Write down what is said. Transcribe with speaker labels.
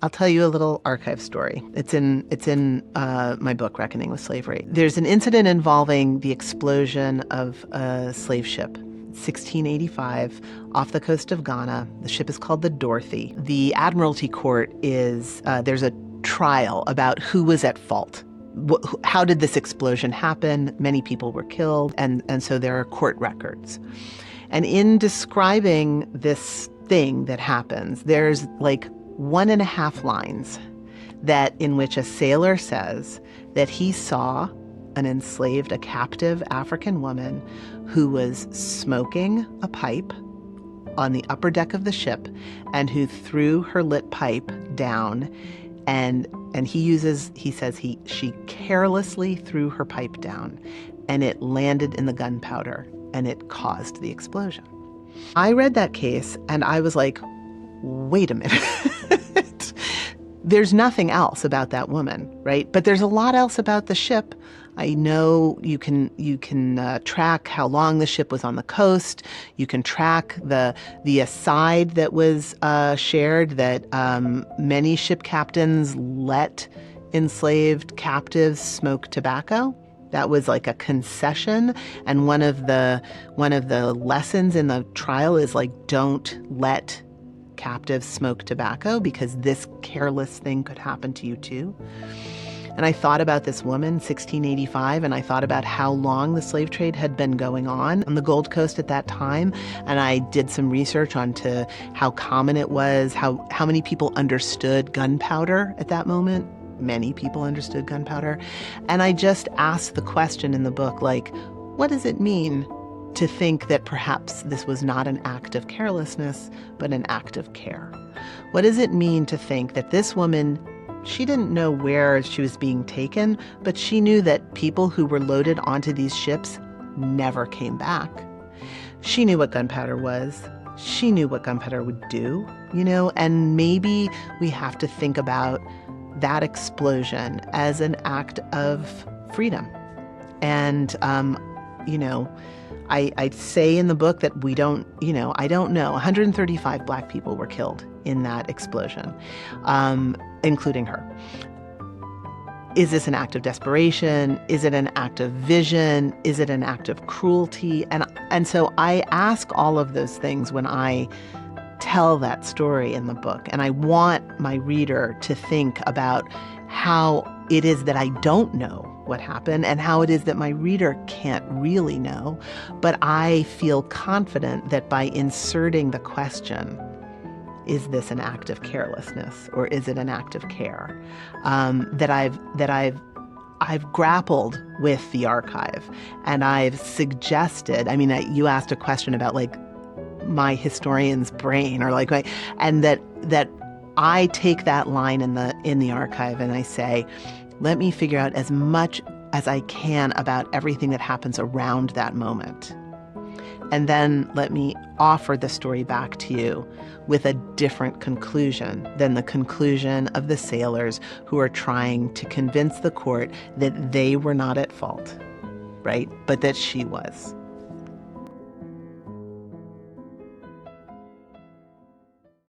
Speaker 1: I'll tell you a little archive story. It's in my book, Reckoning with Slavery. There's an incident involving the explosion of a slave ship, 1685, off the coast of Ghana. The ship is called the Dorothy. The Admiralty Court there's a trial about who was at fault. How did this explosion happen? Many people were killed, and so there are court records. And in describing this thing that happens, there's like 1.5 lines in which a sailor says that he saw a captive African woman who was smoking a pipe on the upper deck of the ship and who threw her lit pipe down, and he says she carelessly threw her pipe down and it landed in the gunpowder and it caused the explosion. I read that case and I was like, wait a minute. There's nothing else about that woman, right? But there's a lot else about the ship. I know you can track how long the ship was on the coast. You can track the aside that was shared that many ship captains let enslaved captives smoke tobacco. That was like a concession. And one of the lessons in the trial is like, don't let captives smoke tobacco because this careless thing could happen to you too. And I thought about this woman, 1685, and I thought about how long the slave trade had been going on the Gold Coast at that time. And I did some research onto how common it was, how many people understood gunpowder at that moment. Many people understood gunpowder. And I just asked the question in the book, like, what does it mean to think that perhaps this was not an act of carelessness, but an act of care? What does it mean to think that this woman, she didn't know where she was being taken, but she knew that people who were loaded onto these ships never came back. She knew what gunpowder was. She knew what gunpowder would do, and maybe we have to think about that explosion as an act of freedom. And, I say in the book that we don't, I don't know. 135 Black people were killed in that explosion, including her. Is this an act of desperation? Is it an act of vision? Is it an act of cruelty? And so I ask all of those things when I tell that story in the book. And I want my reader to think about how it is that I don't know what happened and how it is that my reader can't really know. But I feel confident that by inserting the question, is this an act of carelessness or is it an act of care, that I've grappled with the archive and I've suggested, you asked a question about like my historian's brain or like and that I take that line in the archive and I say, let me figure out as much as I can about everything that happens around that moment. And then let me offer the story back to you with a different conclusion than the conclusion of the sailors who are trying to convince the court that they were not at fault, right? But that she was.